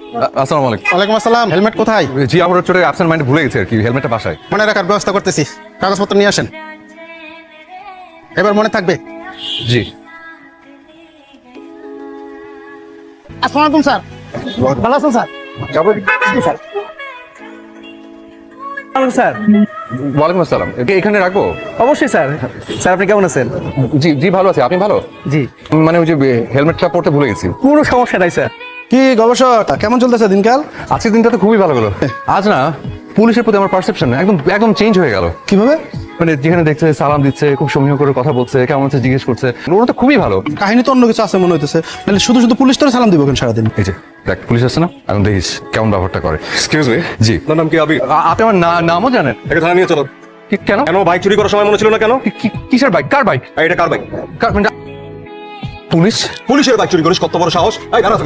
আসসালামু আলাইকুম। ওয়ালাইকুম আসসালাম। হেলমেট কোথায়? জি আমার চোটে অ্যাবসেন্ট মাইন্ড ভুলে গেছে আর কি, হেলমেটটা বাসায়। মনে রাখার ব্যবস্থা করতেছি, কাগজপত্র নিয়ে আসেন। এবার মনে থাকবে। জি আসসালামু আলাইকুম স্যার। ভালো আছেন স্যার? স্যার স্যার ওয়ালাইকুম আসসালাম। এখানে রাখবো? অবশ্যই স্যার। স্যার আপনি কেমন আছেন? জি জি ভালো আছি, আপনি ভালো? জি মানে ওই যে হেলমেটটা পড়তে ভুলে গেছি। কোনো সমস্যা নাই স্যার। কি গবেষক, কেমন চলতেছে দিনকাল? আজকের দিনটা তো খুবই ভালো গেলো। আজ না পুলিশের প্রতি আমার পারসেপশন একদম একদম চেঞ্জ হয়ে গেল। কিভাবে? মানে যেখানে দেখছে সালাম দিচ্ছে, খুব সমীহ করে কথা বলছে, কেমন আছে জিজ্ঞেস করছে, ওরা তো খুবই ভালো। কাহিনী তো অন্য কিছু আছে মনে হইতেছে। তাহলে শুধু শুধু পুলিশ তোর সালাম দিব কেন সারাদিন? এই যে দেখ পুলিশ আসছে না, এখন দেখিস কেমন ব্যবহারটা করে। এক্সকিউজ মি, জি আপনার নাম কি? আবি? আপনি আমার নামও জানেন? একে থানা নিয়ে চলো। কেন? কেন বাইক চুরি করার সময় মনে ছিল না কেন? কিসের বাইক? কার বাইক? এই, এটা কার বাইক? পুলিশ? পুলিশের বাইক চুরি করিস? কত বড় সাহস! এই দাঁড়া,